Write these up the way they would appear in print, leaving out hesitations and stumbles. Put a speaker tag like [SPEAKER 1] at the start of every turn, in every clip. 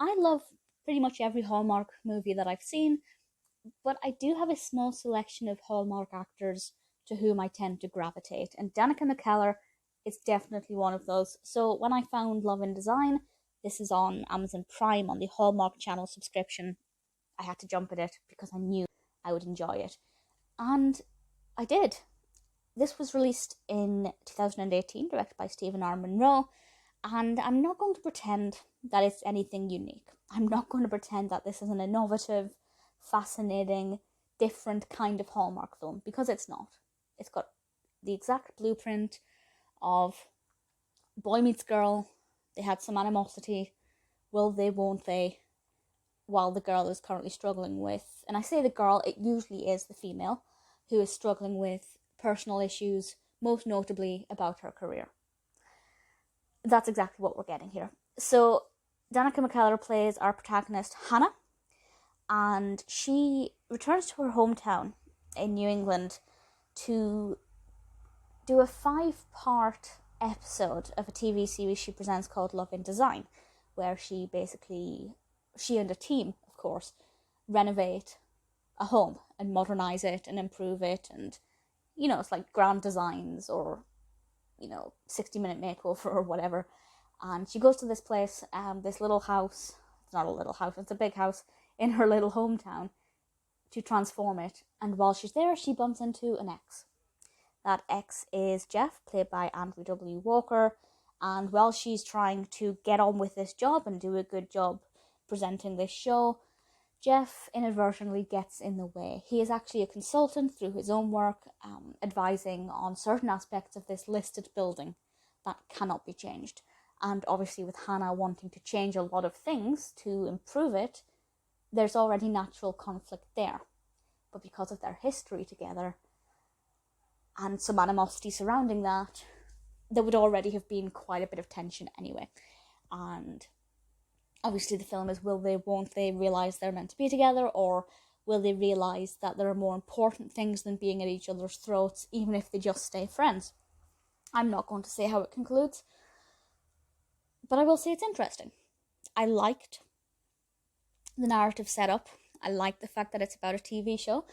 [SPEAKER 1] I love pretty much every Hallmark movie that I've seen, but I do have a small selection of Hallmark actors to whom I tend to gravitate, and Danica McKellar is definitely one of those. So when I found Love in Design, this is on Amazon Prime on the Hallmark Channel subscription, I had to jump at it because I knew I would enjoy it. And I did. This was released in 2018, directed by Stephen R. Monroe, and I'm not going to pretend that it's anything unique. I'm not going to pretend that this is an innovative, fascinating, different kind of Hallmark film, because it's not. It's got the exact blueprint of boy meets girl, they had some animosity, will they, won't they, while the girl is currently struggling with, and I say the girl, it usually is the female, who is struggling with personal issues, most notably about her career. That's exactly what we're getting here. So, Danica McKellar plays our protagonist, Hannah, and she returns to her hometown in New England to do a 5-part episode of a TV series she presents called Love in Design, where she and a team, of course, renovate a home and modernize it and improve it, and it's like grand designs or 60-minute makeover or whatever. And she goes to this place, this little house. It's not a little house, it's a big house in her little hometown, to transform it. And while she's there, she bumps into an ex. That ex is Jeff, played by Andrew W. Walker. And while she's trying to get on with this job and do a good job presenting this show, Jeff inadvertently gets in the way. He is actually a consultant through his own work, advising on certain aspects of this listed building that cannot be changed. And obviously with Hannah wanting to change a lot of things to improve it, there's already natural conflict there. But because of their history together, and some animosity surrounding that, there would already have been quite a bit of tension anyway. And obviously the film is, will they, won't they realise they're meant to be together, or will they realise that there are more important things than being at each other's throats, even if they just stay friends? I'm not going to say how it concludes, but I will say it's interesting. I liked the narrative setup. I like the fact that it's about a TV show.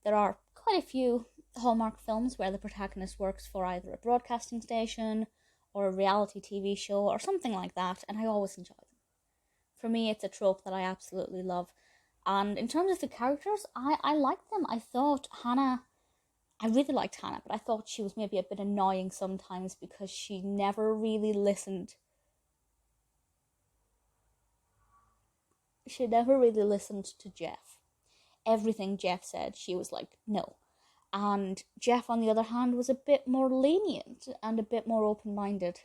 [SPEAKER 1] There are quite a few Hallmark films where the protagonist works for either a broadcasting station or a reality TV show or something like that, and I always enjoy them. For me, it's a trope that I absolutely love. And in terms of the characters, I like them. I really liked Hannah, but I thought she was maybe a bit annoying sometimes because she never really listened. She never really listened to Jeff. Everything Jeff said, she was like, no. And Jeff, on the other hand, was a bit more lenient and a bit more open-minded,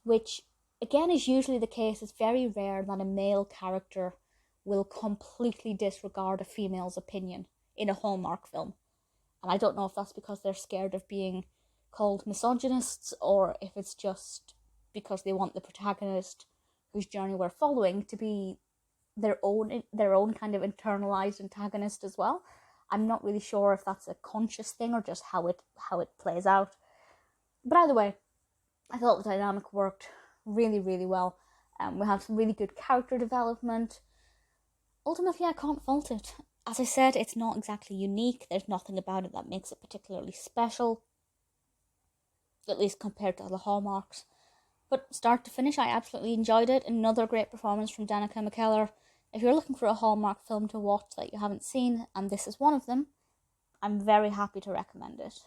[SPEAKER 1] which, again, is usually the case. It's very rare that a male character will completely disregard a female's opinion in a Hallmark film. And I don't know if that's because they're scared of being called misogynists, or if it's just because they want the protagonist, whose journey we're following, to be their own kind of internalized antagonist as well. I'm not really sure if that's a conscious thing or just how it plays out. But either way, I thought the dynamic worked really, really well. We have some really good character development. Ultimately, I can't fault it. As I said, it's not exactly unique. There's nothing about it that makes it particularly special, at least compared to other Hallmarks. But start to finish, I absolutely enjoyed it. Another great performance from Danica McKellar. If you're looking for a Hallmark film to watch that you haven't seen, and this is one of them, I'm very happy to recommend it.